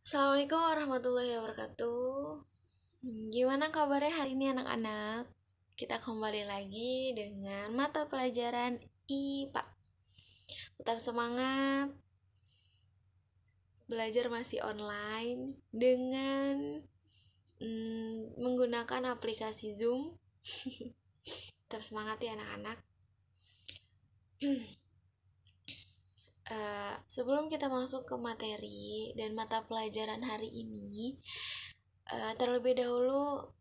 Assalamualaikum warahmatullahi wabarakatuh. Gimana kabarnya hari ini anak-anak? Kita kembali lagi dengan mata pelajaran IPA. Tetap semangat. Belajar masih online dengan menggunakan aplikasi Zoom. Tetap semangat ya anak-anak. Sebelum kita masuk ke materi dan mata pelajaran hari ini, terlebih dahulu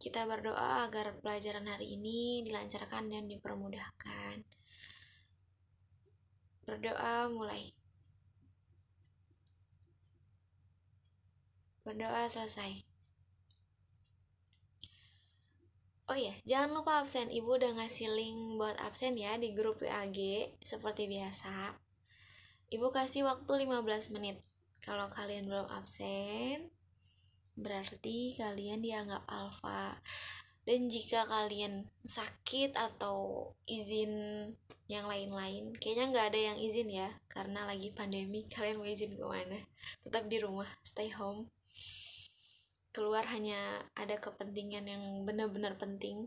kita berdoa agar pelajaran hari ini dilancarkan dan dipermudahkan. Berdoa mulai. Berdoa selesai. Oh iya, jangan lupa absen. Ibu udah ngasih link buat absen ya di grup WAG seperti biasa. Ibu kasih waktu 15 menit. Kalau kalian belum absen, berarti kalian dianggap alfa. Dan jika kalian sakit atau izin yang lain-lain, kayaknya nggak ada yang izin ya, karena lagi pandemi. Kalian mau izin kemana? Tetap di rumah, stay home. Keluar hanya ada kepentingan yang benar-benar penting.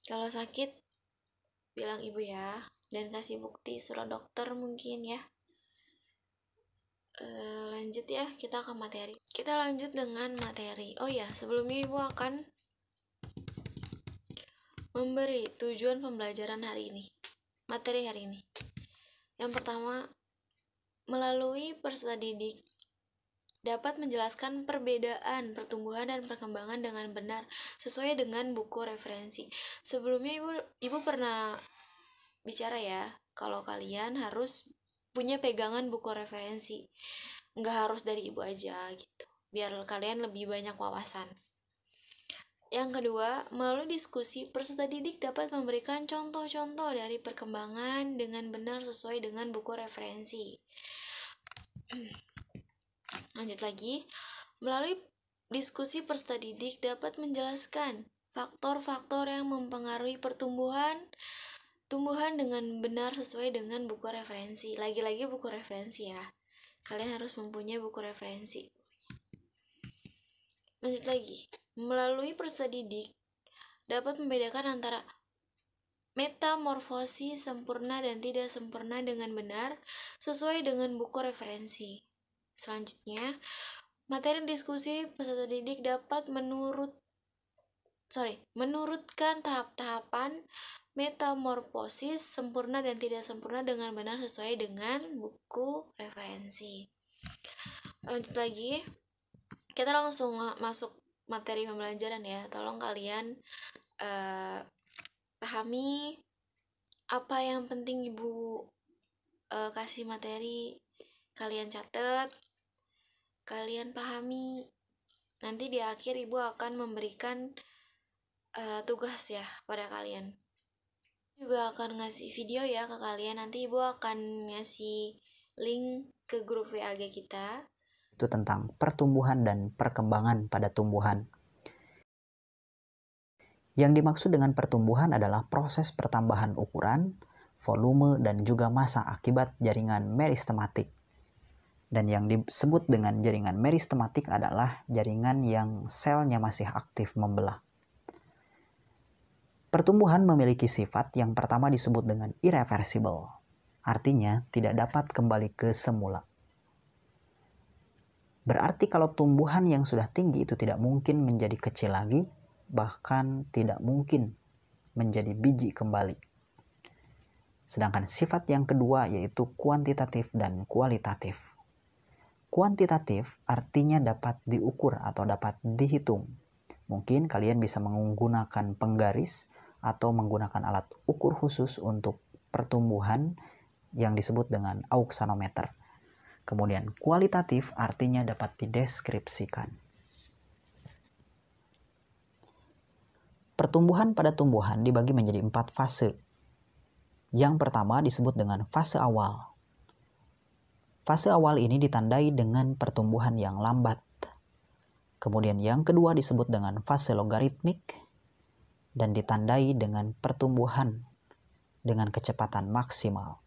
Kalau sakit, bilang ibu ya, dan kasih bukti surat dokter mungkin ya. Lanjut ya, kita ke materi. Kita lanjut dengan materi. Oh ya, sebelumnya ibu akan memberi tujuan pembelajaran hari ini. Materi hari ini. Yang pertama, melalui peserta didik dapat menjelaskan perbedaan pertumbuhan dan perkembangan dengan benar sesuai dengan buku referensi. Sebelumnya ibu pernah bicara ya, kalau kalian harus punya pegangan buku referensi. Nggak harus dari ibu aja gitu, biar kalian lebih banyak wawasan. Yang kedua, melalui diskusi, peserta didik dapat memberikan contoh-contoh dari perkembangan dengan benar sesuai dengan buku referensi. Lanjut lagi, melalui diskusi peserta didik dapat menjelaskan faktor-faktor yang mempengaruhi tumbuhan dengan benar sesuai dengan buku referensi. Lagi-lagi buku referensi ya. Kalian harus mempunyai buku referensi. Lanjut lagi, melalui peserta didik dapat membedakan antara metamorfosis sempurna dan tidak sempurna dengan benar sesuai dengan buku referensi. Selanjutnya, materi diskusi peserta didik dapat menurutkan tahap-tahapan metamorfosis sempurna dan tidak sempurna dengan benar sesuai dengan buku referensi. Lanjut lagi, kita langsung masuk materi pembelajaran ya. Tolong kalian pahami apa yang penting ibu kasih materi, kalian catat, kalian pahami. Nanti di akhir ibu akan memberikan tugas ya pada kalian. Juga akan ngasih video ya ke kalian. Nanti ibu akan ngasih link ke grup WAG kita. Itu tentang pertumbuhan dan perkembangan pada tumbuhan. Yang dimaksud dengan pertumbuhan adalah proses pertambahan ukuran, volume, dan juga massa akibat jaringan meristematik. Dan yang disebut dengan jaringan meristematik adalah jaringan yang selnya masih aktif membelah. Pertumbuhan memiliki sifat yang pertama disebut dengan irreversible, artinya tidak dapat kembali ke semula. Berarti kalau tumbuhan yang sudah tinggi itu tidak mungkin menjadi kecil lagi, bahkan tidak mungkin menjadi biji kembali. Sedangkan sifat yang kedua yaitu kuantitatif dan kualitatif. Kuantitatif artinya dapat diukur atau dapat dihitung. Mungkin kalian bisa menggunakan penggaris atau menggunakan alat ukur khusus untuk pertumbuhan yang disebut dengan auxanometer. Kemudian kualitatif artinya dapat dideskripsikan. Pertumbuhan pada tumbuhan dibagi menjadi 4 fase. Yang pertama disebut dengan fase awal. Fase awal ini ditandai dengan pertumbuhan yang lambat. Kemudian yang kedua disebut dengan fase logaritmik dan ditandai dengan pertumbuhan dengan kecepatan maksimal.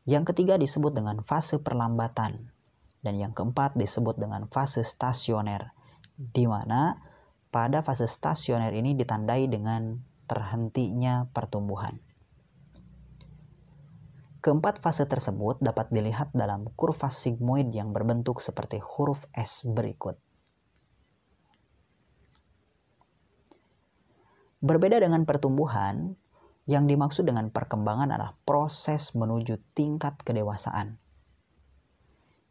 Yang ketiga disebut dengan fase perlambatan. Dan yang keempat disebut dengan fase stasioner, di mana pada fase stasioner ini ditandai dengan terhentinya pertumbuhan. Keempat fase tersebut dapat dilihat dalam kurva sigmoid yang berbentuk seperti huruf S berikut. Berbeda dengan pertumbuhan, yang dimaksud dengan perkembangan adalah proses menuju tingkat kedewasaan.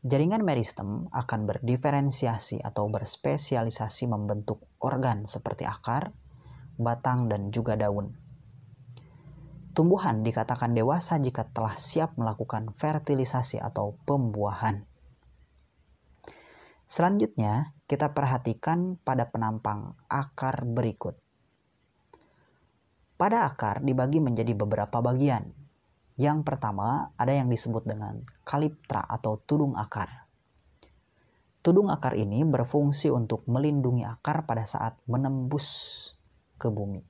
Jaringan meristem akan berdiferensiasi atau berspesialisasi membentuk organ seperti akar, batang, dan juga daun. Tumbuhan dikatakan dewasa jika telah siap melakukan fertilisasi atau pembuahan. Selanjutnya, kita perhatikan pada penampang akar berikut. Pada akar dibagi menjadi beberapa bagian. Yang pertama, ada yang disebut dengan kaliptra atau tudung akar. Tudung akar ini berfungsi untuk melindungi akar pada saat menembus ke bumi.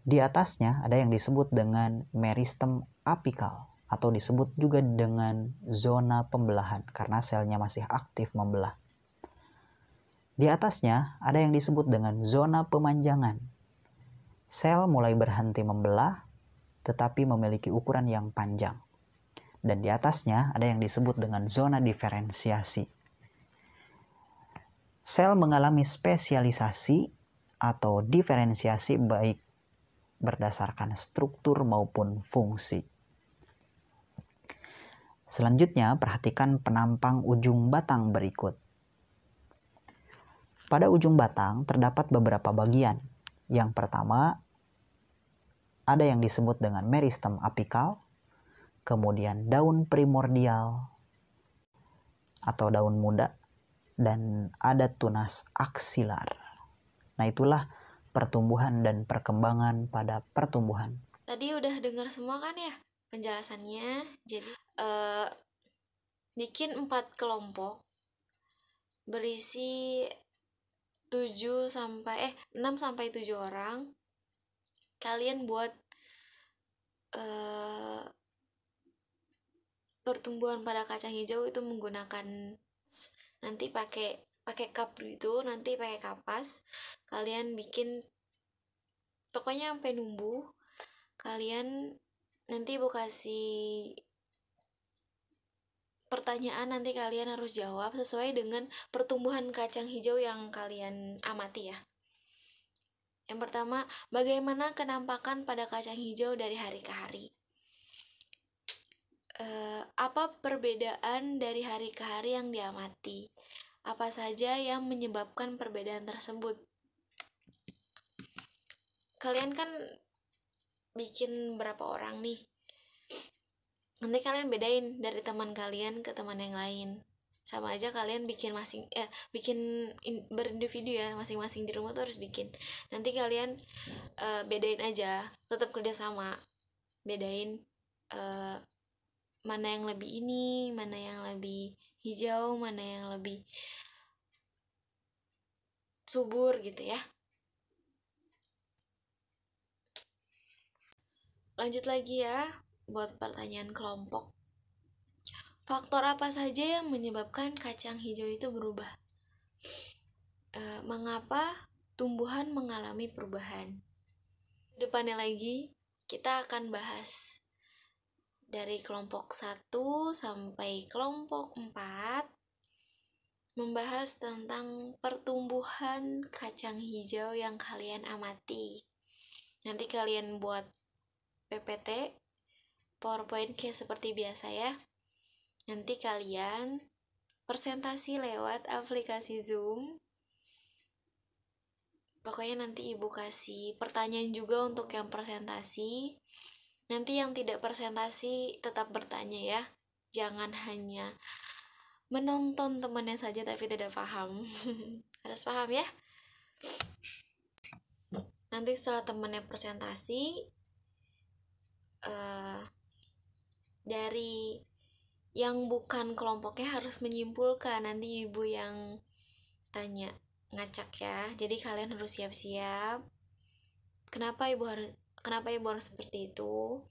Di atasnya ada yang disebut dengan meristem apikal atau disebut juga dengan zona pembelahan karena selnya masih aktif membelah. Di atasnya ada yang disebut dengan zona pemanjangan. Sel mulai berhenti membelah tetapi memiliki ukuran yang panjang. Dan di atasnya ada yang disebut dengan zona diferensiasi. Sel mengalami spesialisasi atau diferensiasi baik berdasarkan struktur maupun fungsi. Selanjutnya, perhatikan penampang ujung batang berikut. Pada ujung batang terdapat beberapa bagian. Yang pertama, ada yang disebut dengan meristem apikal, kemudian daun primordial atau daun muda, dan ada tunas aksilar. Nah, itulah pertumbuhan dan perkembangan pada pertumbuhan. Tadi udah dengar semua kan ya penjelasannya. Jadi bikin 4 kelompok berisi 6 sampai 7 orang. Kalian buat pertumbuhan pada kacang hijau itu menggunakan nanti pakai cup gitu, nanti pakai kapas. Kalian bikin pokoknya sampai numbuh. Kalian nanti ibu kasih pertanyaan, nanti kalian harus jawab sesuai dengan pertumbuhan kacang hijau yang kalian amati ya. Yang pertama, bagaimana kenampakan pada kacang hijau dari hari ke hari? Apa perbedaan dari hari ke hari yang diamati? Apa saja yang menyebabkan perbedaan tersebut? Kalian kan bikin berapa orang nih? Nanti kalian bedain dari teman kalian ke teman yang lain. Sama aja kalian bikin berindividu ya, masing-masing di rumah tuh harus bikin. Nanti kalian bedain aja, tetap kerjasama. Bedain mana yang lebih ini, mana yang lebih hijau, mana yang lebih subur gitu ya. Lanjut lagi ya buat pertanyaan kelompok. Faktor apa saja yang menyebabkan kacang hijau itu berubah? Mengapa tumbuhan mengalami perubahan? Depannya lagi kita akan bahas dari kelompok 1 sampai kelompok 4, membahas tentang pertumbuhan kacang hijau yang kalian amati. Nanti kalian buat PPT, PowerPoint kayak seperti biasa ya. Nanti kalian presentasi lewat aplikasi Zoom. Pokoknya nanti ibu kasih pertanyaan juga untuk yang presentasi. Nanti yang tidak presentasi tetap bertanya ya. Jangan hanya menonton temannya saja tapi tidak paham. Harus paham ya. Nanti setelah temannya presentasi, dari yang bukan kelompoknya harus menyimpulkan. Nanti ibu yang tanya, ngacak ya. Jadi kalian harus siap-siap. Kenapa ibu harus seperti itu?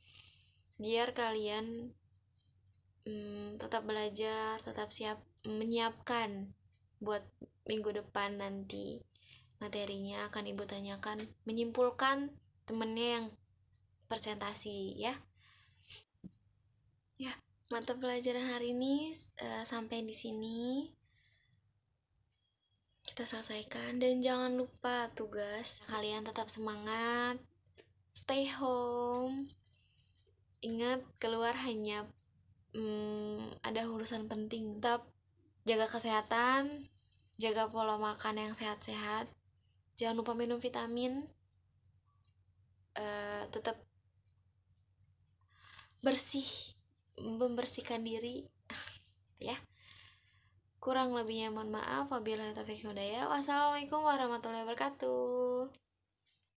Biar kalian tetap belajar, tetap siap menyiapkan buat minggu depan nanti. Materinya akan ibu tanyakan, menyimpulkan temennya yang presentasi ya. Ya, mata pelajaran hari ini sampai di sini kita selesaikan, dan jangan lupa tugas kalian tetap semangat, stay home. Ingat, keluar hanya ada urusan penting. Tetap jaga kesehatan, jaga pola makan yang sehat-sehat, jangan lupa minum vitamin, tetap bersih, membersihkan diri ya. Kurang lebihnya mohon maaf. Wabillahi taufiq hidayah. Wassalamualaikum warahmatullahi wabarakatuh.